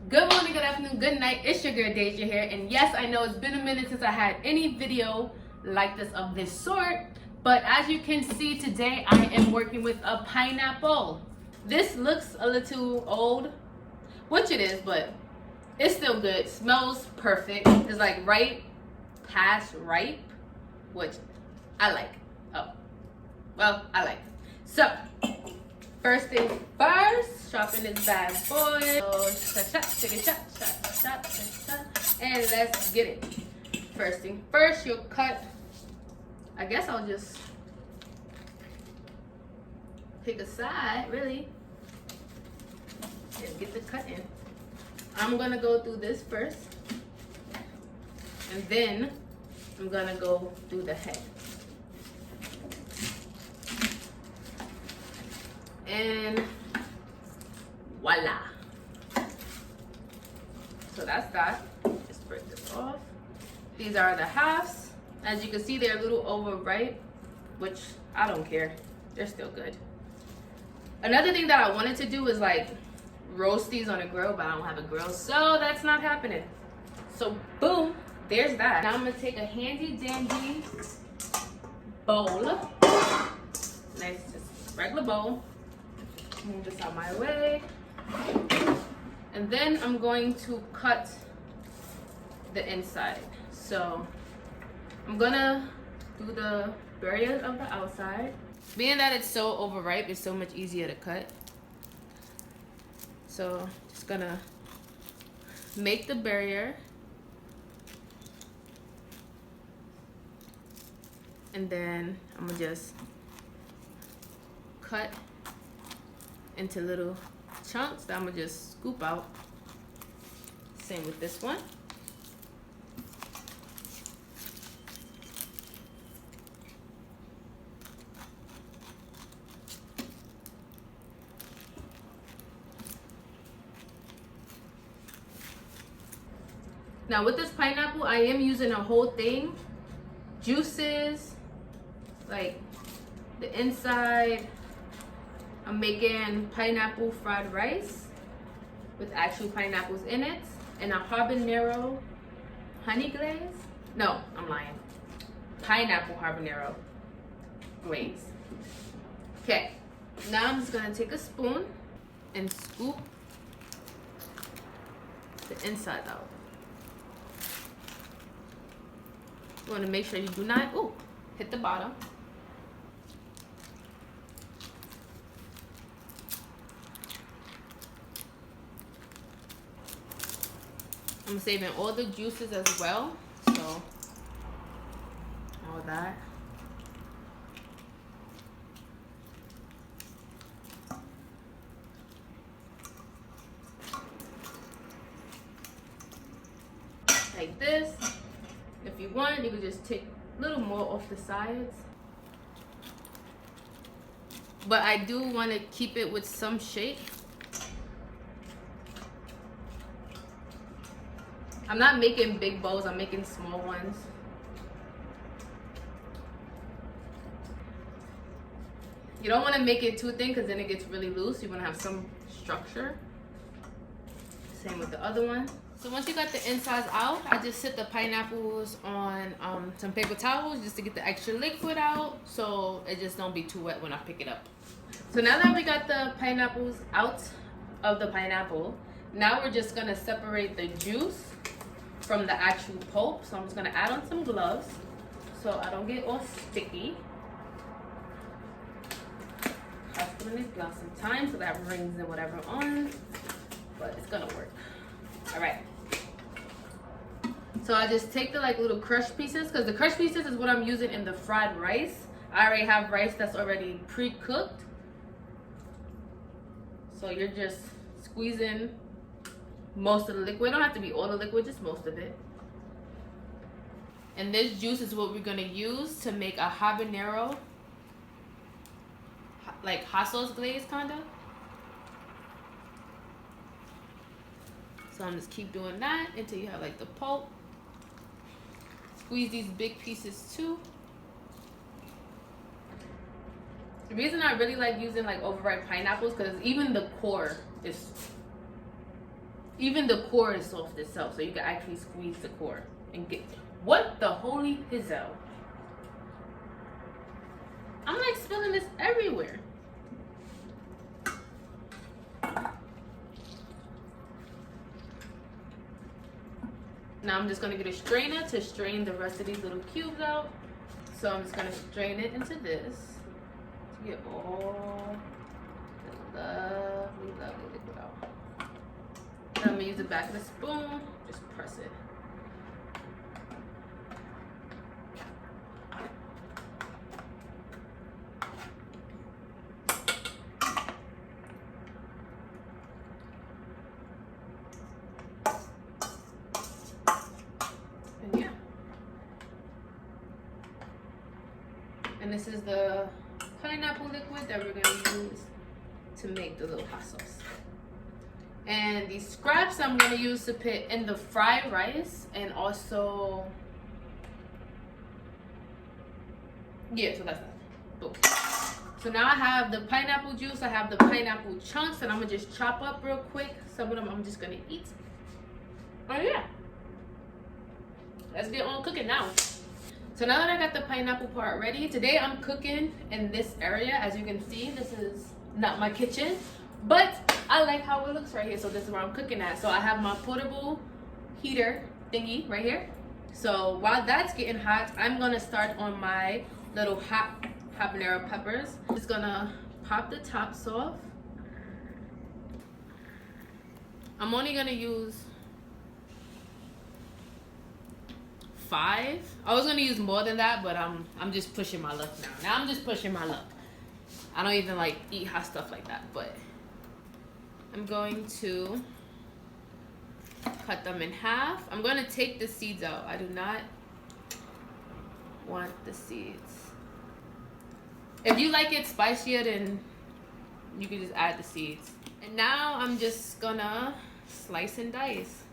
Good morning, good afternoon, good night. It's your girl Deja here, and yes, I know it's been a minute since I had any video like this of this sort, but as you can see today, I am working with a pineapple. This looks a little old, which it is, but it's still good. Smells perfect. It's like right past ripe, which I like. Oh, well, I like. So, first things first, chopping this bad boy. So, take a shot, and let's get it. First thing first, you'll cut. I guess I'll just pick a side, really, and get the cut in. I'm gonna go through this first, and then I'm gonna go through the head. And voila. So that's that. Just break this off. These are the halves. As you can see, they're a little overripe, which I don't care. They're still good. Another thing that I wanted to do is like roast these on a grill, but I don't have a grill, so that's not happening. So boom, there's that. Now I'm gonna take a handy dandy bowl. Nice, just regular bowl. Move this out my way. And then I'm going to cut the inside. So I'm gonna do the barrier of the outside. Being that it's so overripe, it's so much easier to cut. So just gonna make the barrier. And then I'm gonna just cut into little chunks that I'm gonna just scoop out. Same with this one. Now with this pineapple, I am using a whole thing. Juices, like the inside. I'm making pineapple fried rice with actual pineapples in it and a habanero honey glaze. No, I'm lying. Pineapple habanero glaze. Okay, now I'm just gonna take a spoon and scoop the inside out. You wanna make sure you do not, hit the bottom. I'm saving all the juices as well, so all that. Like this. If you want, you can just take a little more off the sides. But I do want to keep it with some shape. I'm not making big bowls, I'm making small ones. You don't want to make it too thin because then it gets really loose. You want to have some structure. Same with the other one. So once you got the insides out, I just sit the pineapples on some paper towels just to get the extra liquid out so it just don't be too wet when I pick it up. So now that we got the pineapples out of the pineapple, now we're just going to separate the juice from the actual pulp. So I'm just gonna add on some gloves so I don't get all sticky. I have to put in these gloves some time so that rings and whatever on, but it's gonna work. All right. So I just take the like little crushed pieces, because the crushed pieces is what I'm using in the fried rice. I already have rice that's already pre-cooked. So you're just squeezing most of the liquid. It don't have to be all the liquid, just most of it. And this juice is what we're gonna use to make a habanero, like hot sauce glaze kinda. So I'm just keep doing that until you have like the pulp. Squeeze these big pieces too. The reason I really like using like overripe pineapples because even the core is Even the core is soft itself, so you can actually squeeze the core and get. What the holy hell? I'm like spilling this everywhere. Now I'm just gonna get a strainer to strain the rest of these little cubes out. So I'm just gonna strain it into this to get all the lovely, lovely liquid out. Then I'm gonna use the back of the spoon, just press it. And yeah. And this is the pineapple liquid that we're gonna use to make the little hot sauce. And these scraps I'm gonna use to put in the fried rice, and also, yeah, so that's that. Boom. So now I have the pineapple juice, I have the pineapple chunks, and I'm gonna just chop up real quick. Some of them I'm just gonna eat. Oh yeah. Let's get on cooking now. So now that I got the pineapple part ready, today I'm cooking in this area. As you can see, this is not my kitchen, but I like how it looks right here. So this is where I'm cooking at. So I have my portable heater thingy right here. So while that's getting hot, I'm gonna start on my little hot habanero peppers. Just gonna pop the tops off. I'm only gonna use 5. I was gonna use more than that, but I'm just pushing my luck now. Now I'm just pushing my luck. I don't even like eat hot stuff like that, but I'm going to cut them in half. I'm gonna take the seeds out. I do not want the seeds. If you like it spicier, then you can just add the seeds. And now I'm just gonna slice and dice.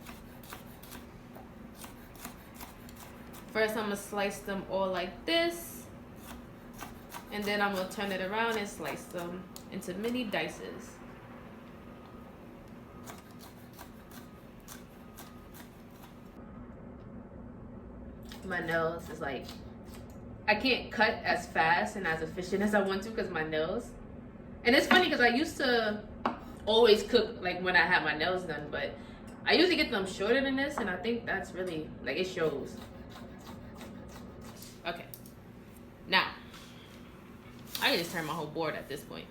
First, I'm gonna slice them all like this, and then I'm gonna turn it around and slice them into mini dices. My nails is like, I can't cut as fast and as efficient as I want to because my nails. And it's funny because I used to always cook like when I had my nails done, but I usually get them shorter than this, and I think that's really, like, it shows. Okay, now I can just turn my whole board at this point,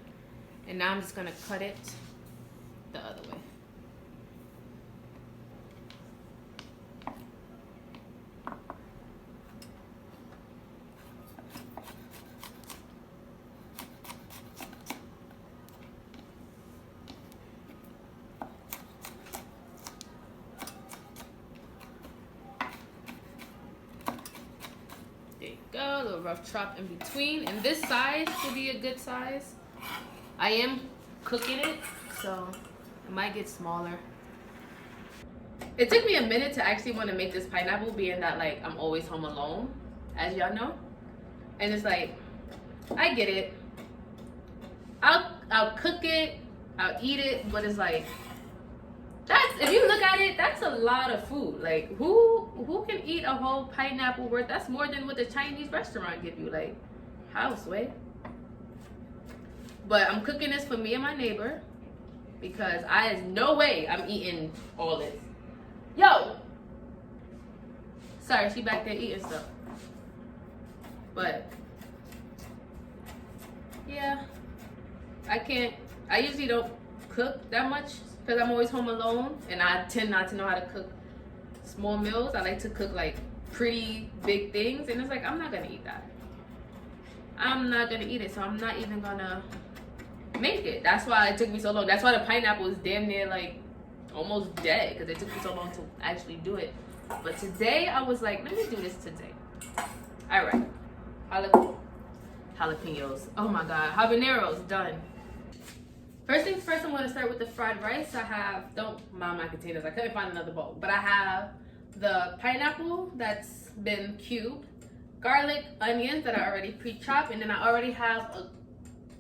and now I'm just gonna cut it the other way. Go, a little rough chop in between, and this size should be a good size. I am cooking it, so it might get smaller. It took me a minute to actually want to make this pineapple, being that like I'm always home alone, as y'all know, and it's like, I get it. I'll cook it, I'll eat it, but it's like, that's, if you look at it, that's a lot of food. Like, who can eat a whole pineapple worth? That's more than what the Chinese restaurant give you. Like, house way. But I'm cooking this for me and my neighbor because there's no way I'm eating all this. Yo! Sorry, she back there eating stuff. But yeah, I usually don't cook that much because I'm always home alone, and I tend not to know how to cook small meals. I like to cook like pretty big things, and it's like, I'm not gonna eat that. I'm not gonna eat it, so I'm not even gonna make it. That's why it took me so long. That's why the pineapple is damn near like almost dead, because it took me so long to actually do it. But today I was like, let me do this today. All right, jalapenos. Oh my god, habaneros done. First things first, I'm going to start with the fried rice. I have, don't mind my containers, I couldn't find another bowl, but I have the pineapple that's been cubed, garlic, onions that I already pre-chopped, and then I already have a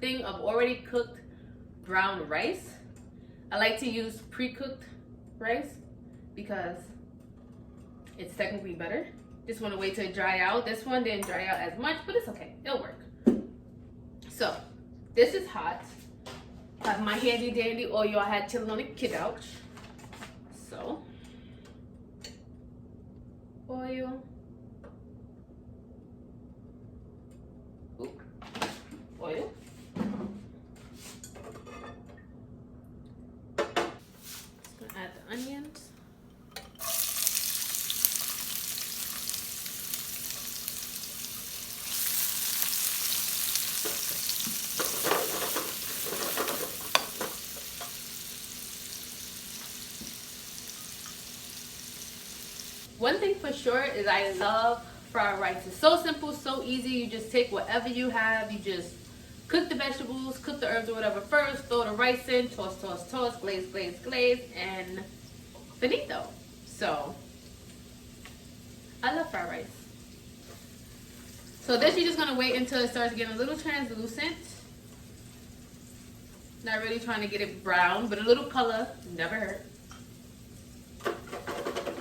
thing of already cooked brown rice. I like to use pre-cooked rice because it's technically better. Just want to wait till it dry out. This one didn't dry out as much, but it's okay. It'll work. So this is hot. I have my handy dandy oil I had chilling on the couch. So oil. Ooh. Oil. Just gonna add the onions. One thing for sure is I love fried rice. It's so simple, so easy. You just take whatever you have, you just cook the vegetables, cook the herbs or whatever first, throw the rice in, toss, toss, toss, glaze, glaze, glaze, and finito. So I love fried rice. So this you're just gonna wait until it starts getting a little translucent. Not really trying to get it brown, but a little color never hurt.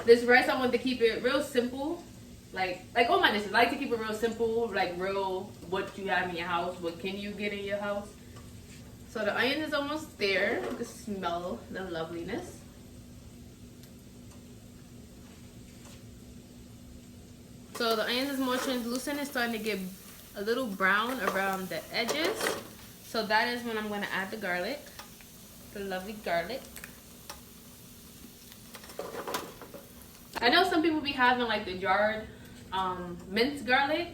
This rice, I want to keep it real simple. Like all my dishes, I like to keep it real simple, like real what you have in your house, what can you get in your house. So the onion is almost there. You can smell the loveliness. So the onions is more translucent. It's starting to get a little brown around the edges. So that is when I'm going to add the garlic, the lovely garlic. I know some people be having like the jarred minced garlic.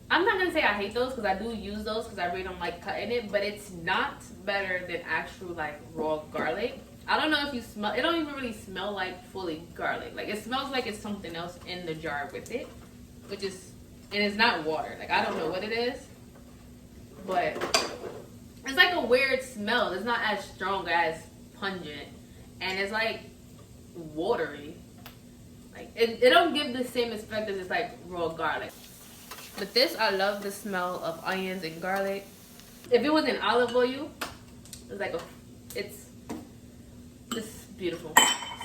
I'm not gonna say I hate those because I do use those because I really don't like cutting it, but it's not better than actual like raw garlic. I don't know if you smell it. Don't even really smell like fully garlic. Like it smells like it's something else in the jar with it, which is, and it's not water. Like I don't know what it is, but it's like a weird smell. It's not as strong as pungent, and it's like watery. Like it don't give the same effect as it's like raw garlic. But this, I love the smell of onions and garlic. If it was in olive oil, it's like it's beautiful.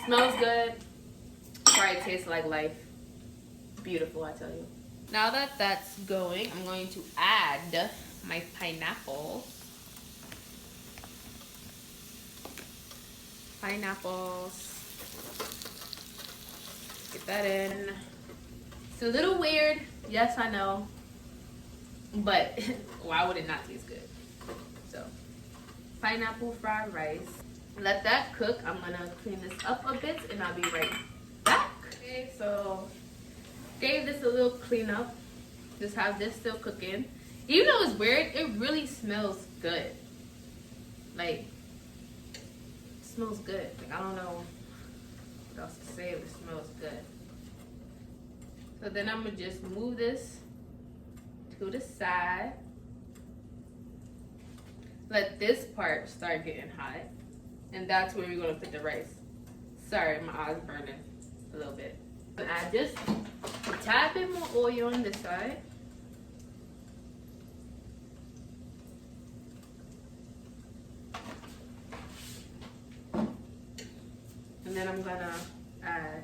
Smells good. Probably tastes like life. Beautiful, I tell you. Now that that's going, I'm going to add my pineapple. Pineapples. Get that in. It's a little weird. Yes, I know. But why would it not taste good? So, pineapple fried rice. Let that cook. I'm going to clean this up a bit and I'll be right back. Okay, so gave this a little cleanup. Just have this still cooking. Even though it's weird, it really smells good. Like, it smells good. Like, I don't know what else to say. It smells good. So then I'm going to just move this to the side. Let this part start getting hot. And that's where we're going to put the rice. Sorry, my eyes burning a little bit. Add just a tad bit more oil on this side. And then I'm going to add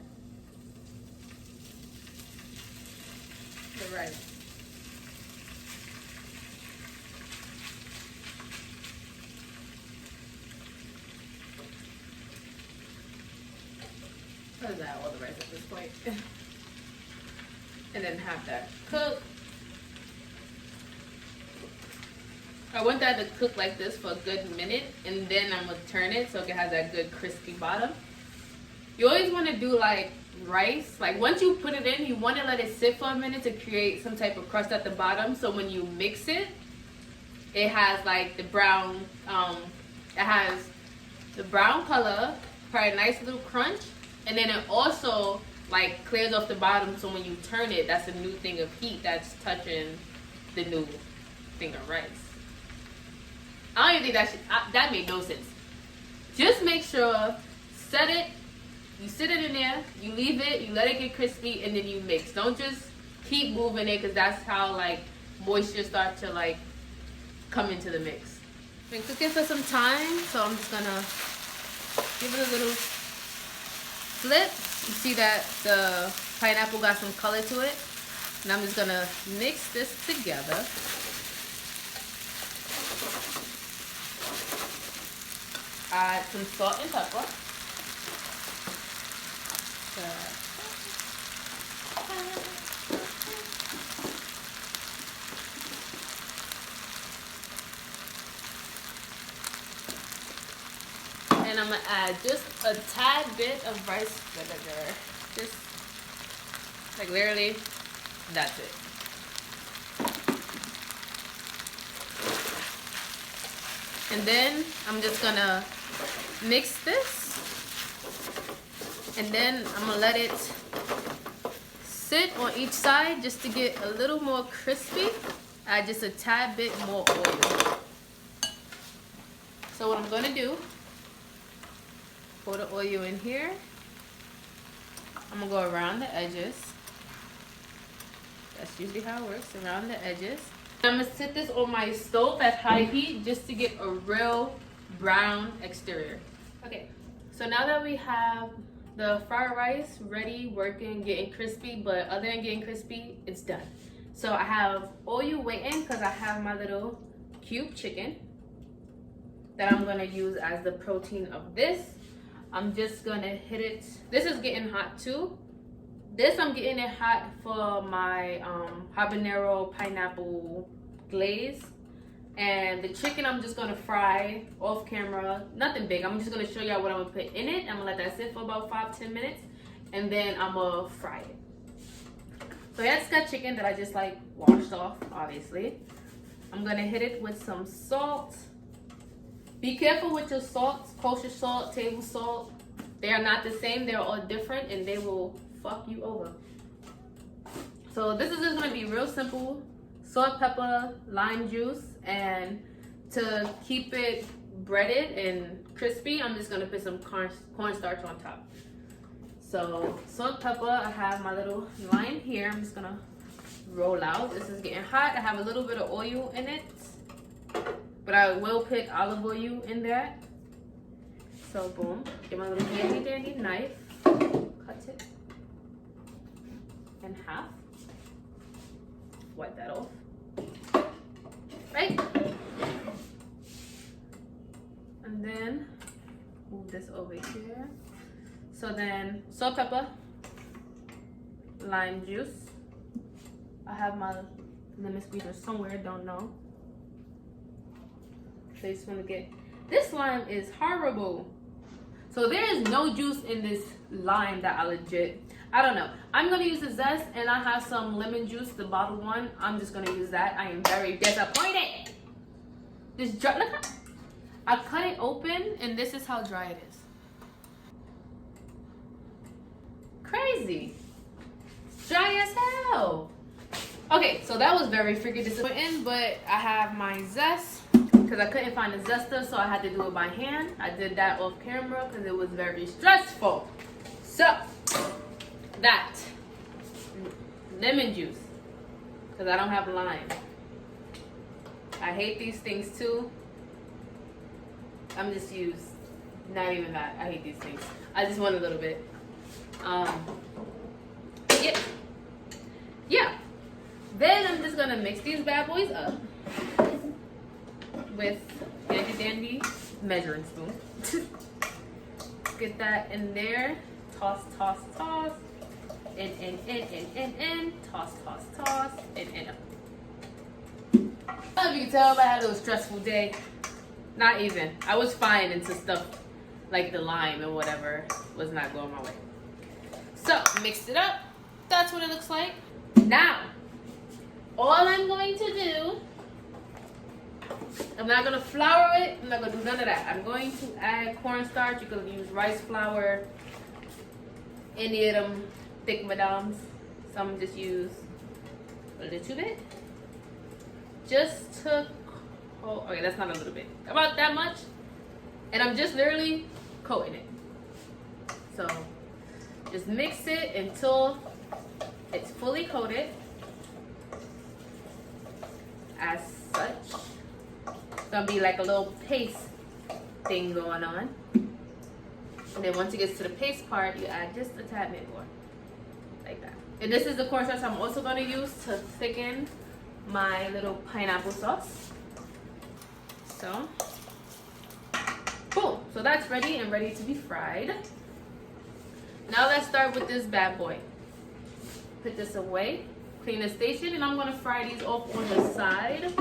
the rice. What is that? All the rice at this point. And then have that cook. I want that to cook like this for a good minute, and then I'm gonna turn it so it has that good crispy bottom. You always want to do like rice, like once you put it in, you want to let it sit for a minute to create some type of crust at the bottom, so when you mix it, it has like the brown, it has the brown color, probably a nice little crunch, and then it also like clears off the bottom, so when you turn it, that's a new thing of heat that's touching the new thing of rice. I don't even think that made no sense. Just make sure, set it, you sit it in there, you leave it, you let it get crispy, and then you mix. Don't just keep moving it, because that's how like moisture starts to like come into the mix. Been cooking for some time, so I'm just gonna give it a little flip, you see that the pineapple got some color to it. And I'm just gonna mix this together. Add some salt and pepper. And I'm gonna add just a tad bit of rice vinegar. Just like literally, that's it. And then I'm just gonna mix this. And then I'm gonna let it sit on each side just to get a little more crispy. Add just a tad bit more oil. So what I'm gonna do, pour the oil in here. I'm gonna go around the edges. That's usually how it works, around the edges. I'm gonna sit this on my stove at high heat just to get a real brown exterior. Okay, so now that we have the fried rice ready, working, getting crispy, but other than getting crispy, it's done. So I have oil waiting because I have my little cube chicken that I'm gonna use as the protein of this. I'm just gonna hit it. This is getting hot too. This I'm getting it hot for my habanero pineapple glaze. And the chicken I'm just gonna fry off camera. Nothing big. I'm just gonna show y'all what I'm gonna put in it. I'm gonna let that sit for about 5-10 minutes. And then I'm gonna fry it. So I just got chicken that I just like washed off, obviously. I'm gonna hit it with some salt. Be careful with your salt, kosher salt, table salt. They are not the same, they're all different and they will fuck you over. So this is just gonna be real simple. Salt, pepper, lime juice, and to keep it breaded and crispy, I'm just gonna put some cornstarch on top. So salt, pepper, I have my little line here. I'm just gonna roll out. This is getting hot. I have a little bit of oil in it, but I will put olive oil in there. So boom, get my little handy dandy knife, cut it in half, wipe that off, right? And then move this over here. So then salt, pepper, lime juice. I have my lemon squeezer somewhere, don't know. So you just want to get, this lime is horrible. So there is no juice in this lime that I don't know. I'm gonna use the zest and I have some lemon juice, the bottled one. I'm just gonna use that. I am very disappointed. This dry, look, I cut it open and this is how dry it is. Crazy. It's dry as hell. Okay, so that was very freaking disappointing, but I have my zest because I couldn't find a zester, so I had to do it by hand. I did that off camera because it was very stressful. So, that lemon juice, because I don't have lime. I hate these things too. I'm just used, not even that. I hate these things. I just want a little bit. Yeah. Then I'm just gonna mix these bad boys up with handy dandy measuring spoon. Get that in there. Toss, toss, toss. In. Toss, toss, toss. In. I don't know if you can tell, but I had a little stressful day. Not even. I was fine until stuff like the lime and whatever was not going my way. So, mixed it up. That's what it looks like. Now, all I'm going to do, I'm not going to flour it. I'm not going to do none of that. I'm going to add cornstarch. You can use rice flour, any of them thick madams. Some just use a little bit. Just to, oh, okay, that's not a little bit. About that much. And I'm just literally coating it. So, just mix it until it's fully coated. As such. It's gonna be like a little paste thing going on. And then once it gets to the paste part, you add just a tad bit more, like that. And this is the cornstarch I'm also going to use to thicken my little pineapple sauce. So, boom. So that's ready and ready to be fried. Now let's start with this bad boy. Put this away, clean the station, and I'm going to fry these off on the side.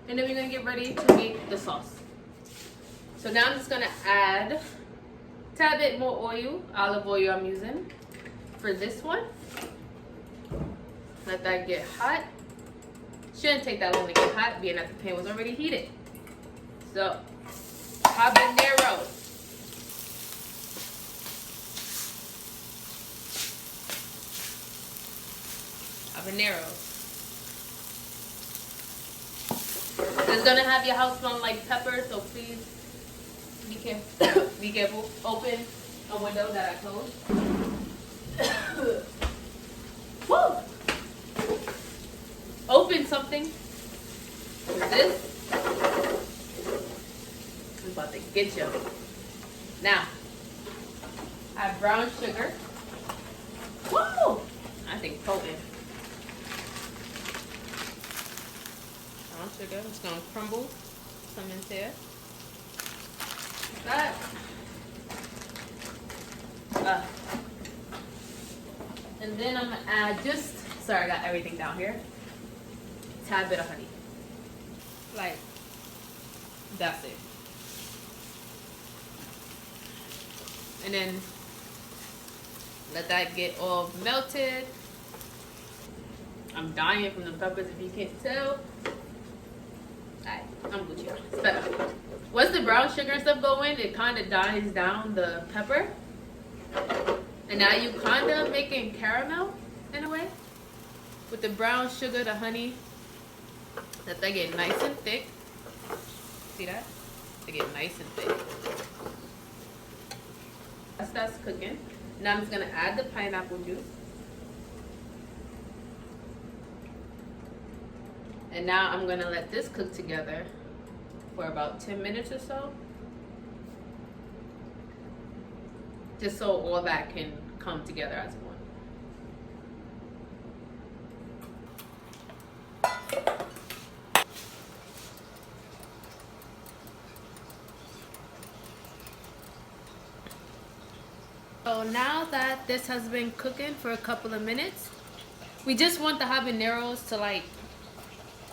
And then we're going to get ready to make the sauce. So now I'm just going to add a tad bit more oil, olive oil I'm using for this one. Let that get hot. Shouldn't take that long to get hot, being that the pan was already heated. So, habanero. Habaneros. It's gonna have your house smell like pepper, so please be careful. Be careful. Open a window that I closed. Woo! Open something. With this. I'm about to get you. Now, I have brown sugar. Woo! I think potent. Brown sugar. It's gonna crumble some into there. Like that. And then I'm gonna add sorry, I got everything down here. A tad bit of honey. Like, that's it. And then let that get all melted. I'm dying from the peppers if you can't tell. Alright, I'm good here. It's better. Once the brown sugar and stuff go in, it kind of dies down the pepper. And now you kind of making caramel in a way. With the brown sugar, the honey. Let that get nice and thick. See that? They get nice and thick. That's cooking. Now I'm just gonna add the pineapple juice. And now I'm gonna let this cook together for about 10 minutes or so. Just so all that can come together as one. So now that this has been cooking for a couple of minutes, we just want the habaneros to like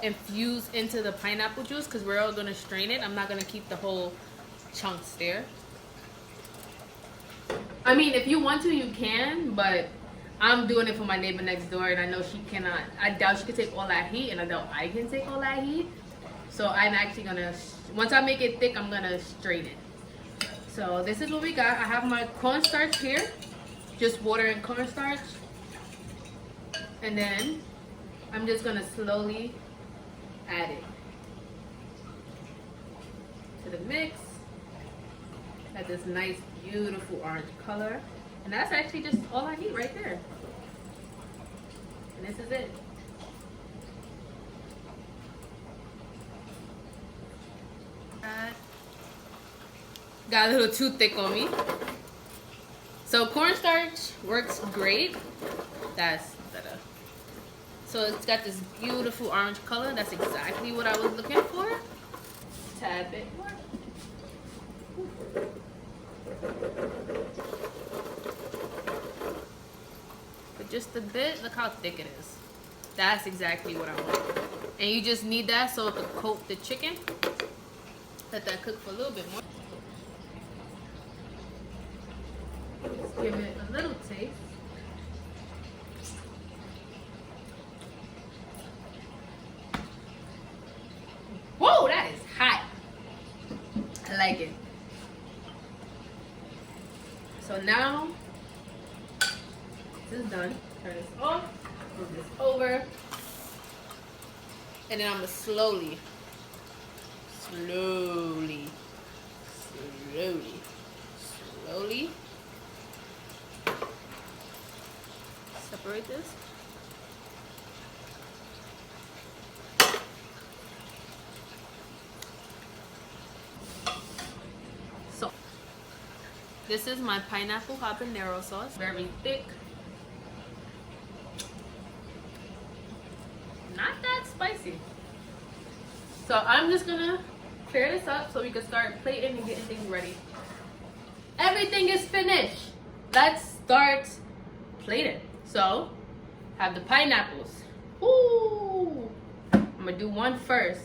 infuse into the pineapple juice because we're all gonna strain it. I'm not gonna keep the whole chunks there. I mean, if you want to, you can, but I'm doing it for my neighbor next door, and I know she cannot. I doubt she can take all that heat, and I doubt I can take all that heat. So I'm actually gonna, once I make it thick, I'm gonna strain it. So this is what we got. I have my cornstarch here, just water and cornstarch. And then I'm just gonna slowly add it to the mix. Got this nice, beautiful orange color. And that's actually just all I need right there. And this is it. Got a little too thick on me. So cornstarch works great. That's better. So it's got this beautiful orange color. That's exactly what I was looking for. Tad bit more. But just a bit. Look how thick it is. That's exactly what I want. And you just need that so it can coat the chicken. Let that cook for a little bit more. Just give it a little taste. Whoa, that is hot. I like it. So now, this is done. Turn this off, move this over. And then I'm gonna slowly separate this. So This is my pineapple habanero sauce. Very thick. Not that spicy. So I'm just gonna clear this up so we can start plating and getting things ready. Everything is finished. Let's start plating. So, have the pineapples. Ooh! I'm gonna do one first.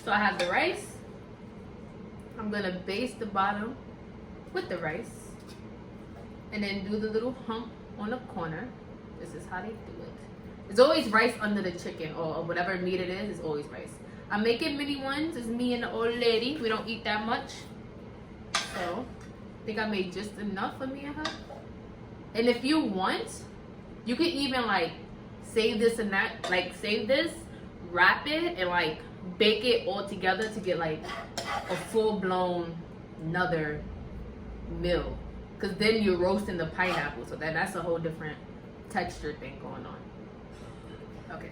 So I have the rice. I'm gonna baste the bottom with the rice. And then do the little hump on the corner. This is how they do it. It's always rice under the chicken or whatever meat it is, it's always rice. I'm making mini ones. It's me and the old lady. We don't eat that much. So, I think I made just enough for me and her. And if you want, you can even like save this and that. Like save this, wrap it, and like bake it all together to get like a full-blown another meal. Because then you're roasting the pineapple. So that's a whole different texture thing going on. Okay.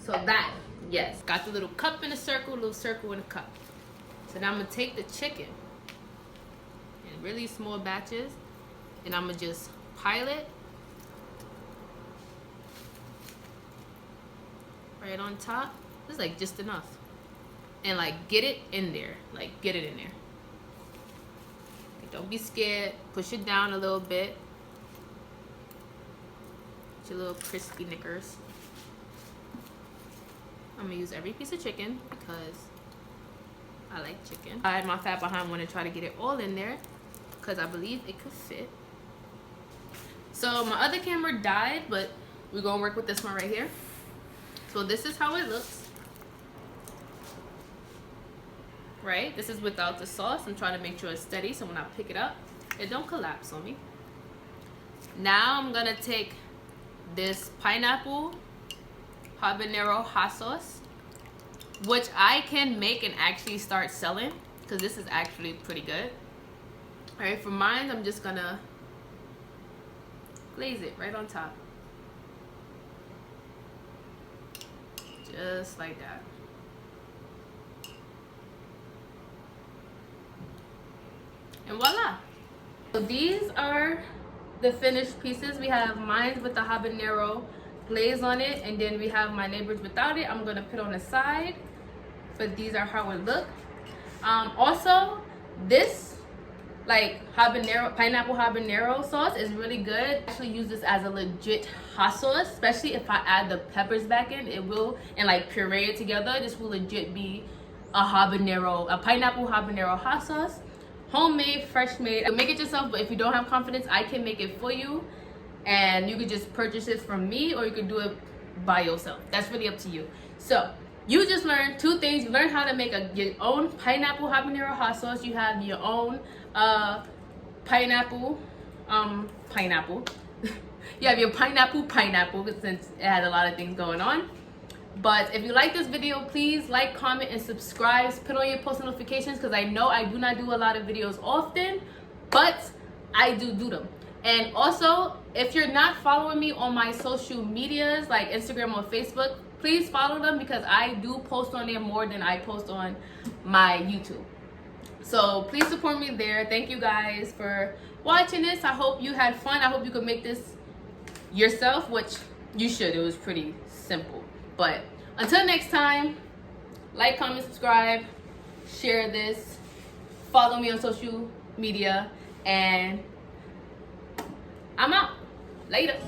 So that, yes. Got the little cup in a circle, little circle in a cup. So now I'm going to take the chicken in really small batches. And I'm going to just pile it right on top. This is like just enough. And like get it in there. Like get it in there. Don't be scared. Push it down a little bit. Get your little crispy knickers. I'm gonna use every piece of chicken because I like chicken. I had my fat behind one to try to get it all in there because I believe it could fit. So my other camera died, but we're gonna work with this one right here. So this is how it looks. Right, this is without the sauce. I'm trying to make sure it's steady so when I pick it up, it don't collapse on me. Now I'm gonna take this pineapple habanero hot sauce, which I can make and actually start selling because this is actually pretty good. All right, for mine, I'm just gonna glaze it right on top. Just like that. And voila. So these are the finished pieces. We have mine with the habanero glaze on it, and then we have my neighbors without it. I'm gonna put on the side, but these are how it look. Also, this like pineapple habanero sauce is really good. I actually use this as a legit hot sauce, especially if I add the peppers back in. It will, and like puree it together. This will legit be a pineapple habanero hot sauce. Homemade, fresh made. You can make it yourself, but if you don't have confidence, I can make it for you. And you could just purchase it from me, or you could do it by yourself. That's really up to you. So, you just learned two things. You learned how to make your own pineapple habanero hot sauce. You have your own pineapple. You have your pineapple, since it had a lot of things going on. But if you like this video, please like, comment, and subscribe. Put on your post notifications because I know I do not do a lot of videos often, but I do them. And also, if you're not following me on my social medias like Instagram or Facebook, please follow them because I do post on there more than I post on my YouTube. So please support me there. Thank you guys for watching this. I hope you had fun. I hope you could make this yourself, which you should. It was pretty simple. But until next time, like, comment, subscribe, share this, follow me on social media, and I'm out. Later.